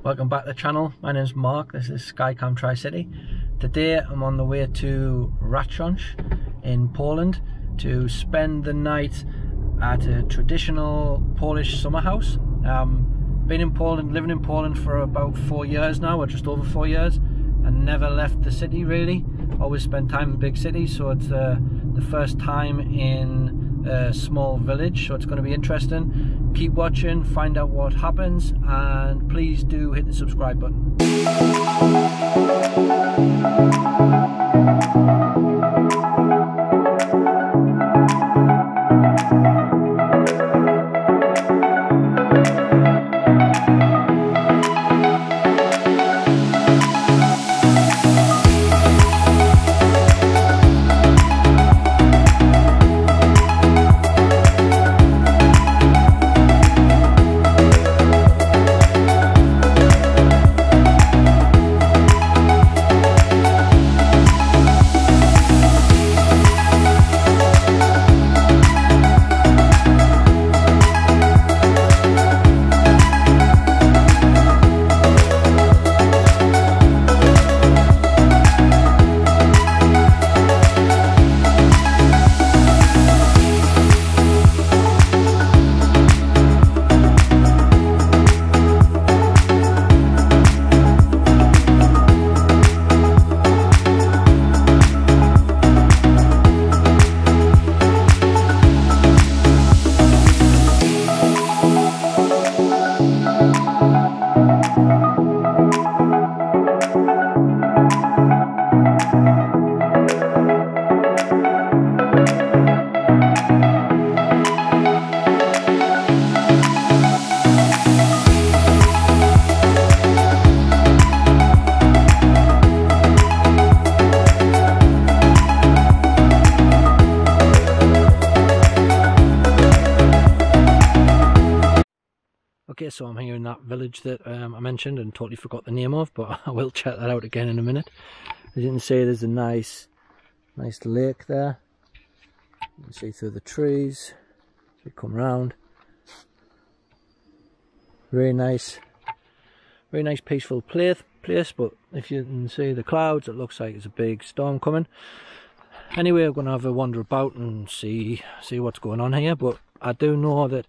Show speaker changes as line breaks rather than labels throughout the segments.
Welcome back to the channel. My name's Mark, this is Skycam Tri-City. Today I'm on the way to Raciąż in Poland to spend the night at a traditional Polish summer house. Been in Poland, living in Poland for about 4 years now, or just over 4 years, and never left the city really. Always spent time in big cities, so it's the first time in a small village, so it's going to be interesting. Keep watching, find out what happens, and please do hit the subscribe button. Okay, so I'm here in that village that I mentioned and totally forgot the name of, but I will check that out again in a minute. As you can see, there's a nice lake there. You can see through the trees. So you come round. Very nice peaceful place, but if you can see the clouds, it looks like there's a big storm coming. Anyway, I'm going to have a wander about and see what's going on here, but I do know that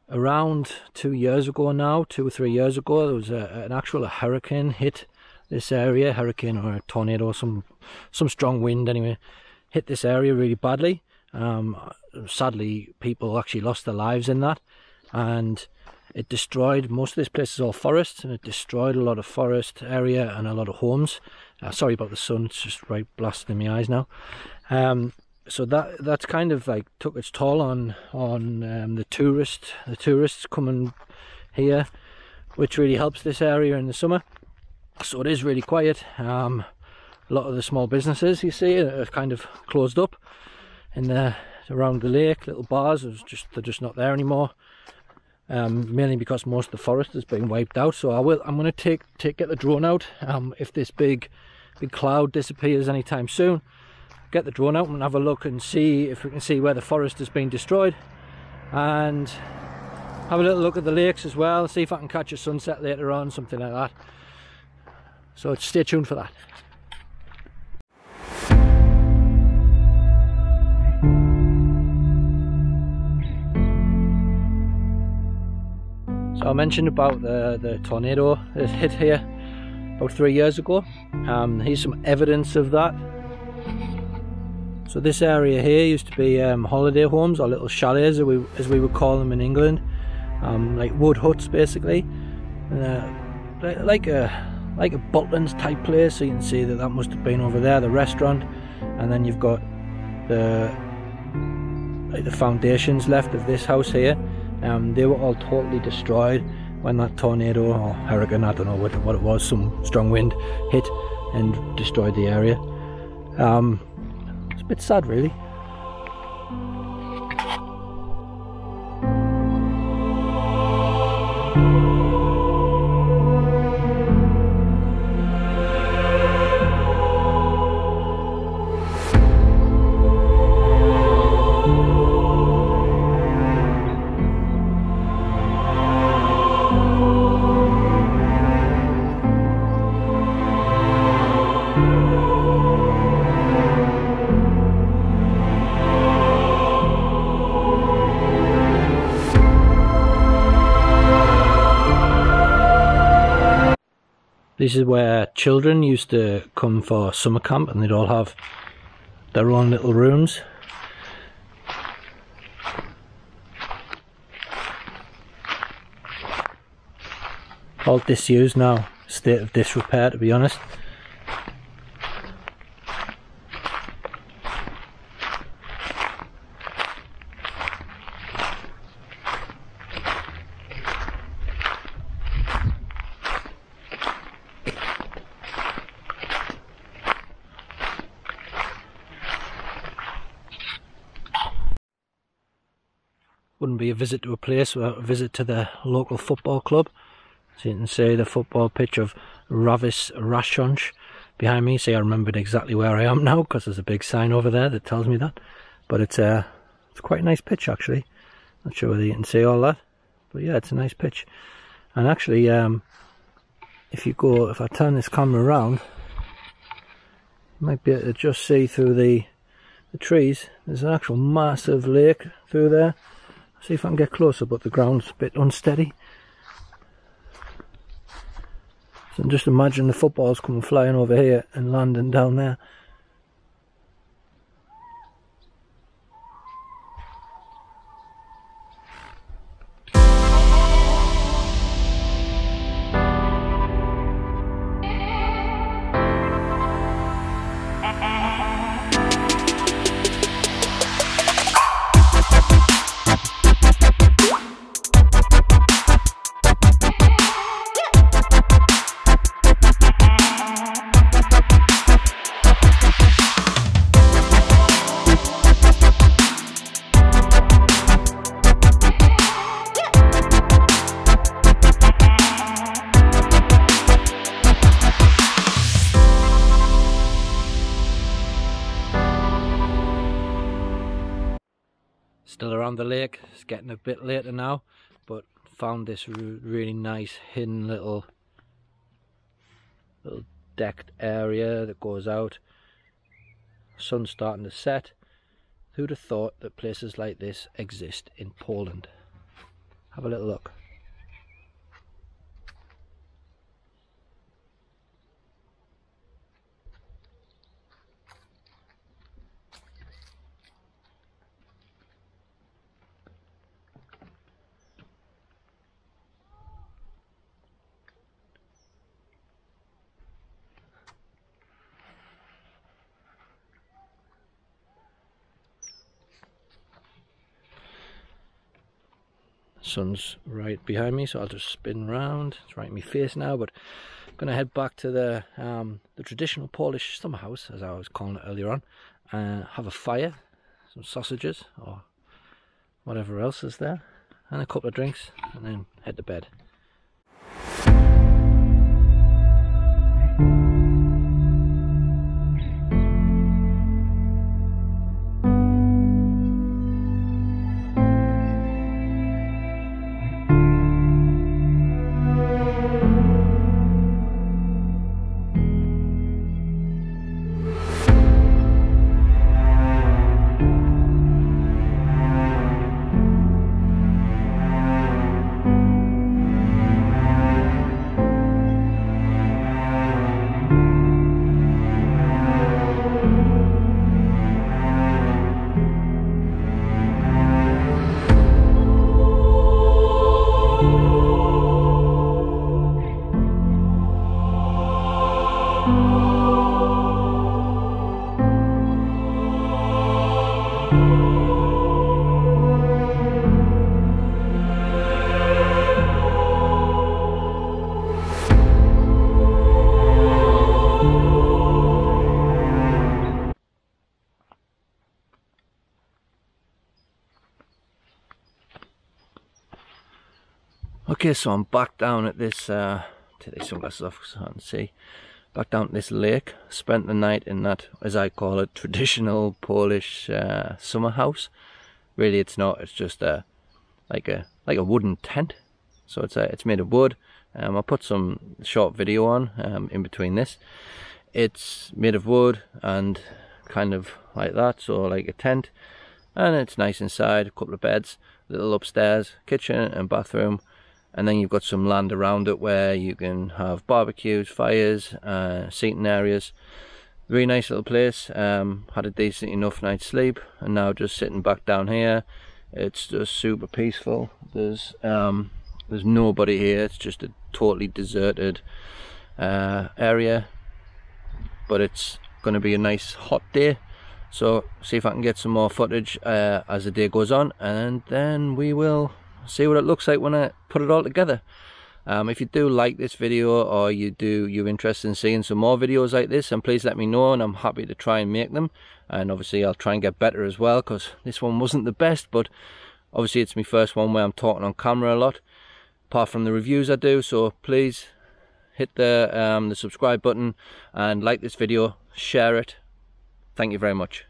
around 2 years ago now, 2 or 3 years ago, there was an actual hurricane hit this area. Hurricane or a tornado, some strong wind anyway, hit this area really badly. Sadly, people actually lost their lives in that, and it destroyed, most of this place is all forest, and it destroyed a lot of forest area and a lot of homes. Sorry about the sun, it's just right blasting in my eyes now. So that's kind of like took its toll on the tourists coming here, which really helps this area in the summer. So it is really quiet. A lot of the small businesses you see are kind of closed up around the lake. Little bars they're just not there anymore. Mainly because most of the forest has been wiped out. So I'm going to get the drone out. If this big cloud disappears anytime soon, get the drone out and have a look and see if we can see where the forest has been destroyed, and have a little look at the lakes as well, see if I can catch a sunset later on, something like that. So stay tuned for that. So I mentioned about the tornado that hit here about 3 years ago. Here's some evidence of that. So this area here used to be holiday homes, or little chalets as we would call them in England, like wood huts basically, like a Butlins type place. So you can see that must have been over there, the restaurant, and then you've got the foundations left of this house here. They were all totally destroyed when that tornado or hurricane, I don't know what it was, some strong wind hit and destroyed the area. It's a bit sad really. This is where children used to come for summer camp, and they'd all have their own little rooms. All disused now, state of disrepair to be honest. Wouldn't be a visit to a place without a visit to the local football club. So you can see the football pitch of Raciąż behind me. See, I remembered exactly where I am now because there's a big sign over there that tells me that. But it's quite a nice pitch actually. Not sure whether you can see all that, but yeah, it's a nice pitch. And actually, if I turn this camera around, you might be able to just see through the trees. There's an actual massive lake through there. See if I can get closer, but the ground's a bit unsteady. So just imagine the footballs coming flying over here and landing down there. Still around the lake. It's getting a bit later now, but found this really nice hidden little decked area that goes out. Sun's starting to set. Who'd have thought that places like this exist in Poland? Have a little look. Sun's right behind me, so I'll just spin round. It's right in my face now, but I'm gonna head back to the traditional Polish summer house, as I was calling it earlier on, and have a fire, some sausages or whatever else is there, and a couple of drinks, and then head to bed. Okay, so I'm back down at this, take these sunglasses off so I can see, back down at this lake. Spent the night in that, as I call it, traditional Polish summer house. Really it's not, it's just like a wooden tent. So it's made of wood. I'll put some short video on in between this. It's made of wood and kind of like that, so like a tent. And it's nice inside, a couple of beds, little upstairs, kitchen and bathroom. and then you've got some land around it where you can have barbecues, fires, seating areas. Really nice little place. Had a decent enough night's sleep, and now just sitting back down here. It's just super peaceful. There's nobody here. It's just a totally deserted area, but it's going to be a nice hot day, so see if I can get some more footage as the day goes on, and then we will see what it looks like when I put it all together. If you do like this video, or you're interested in seeing some more videos like this, then please let me know, and I'm happy to try and make them. And obviously I'll try and get better as well, because this one wasn't the best, but obviously it's my first one where I'm talking on camera a lot, apart from the reviews I do. So please hit the subscribe button and like this video, share it. Thank you very much.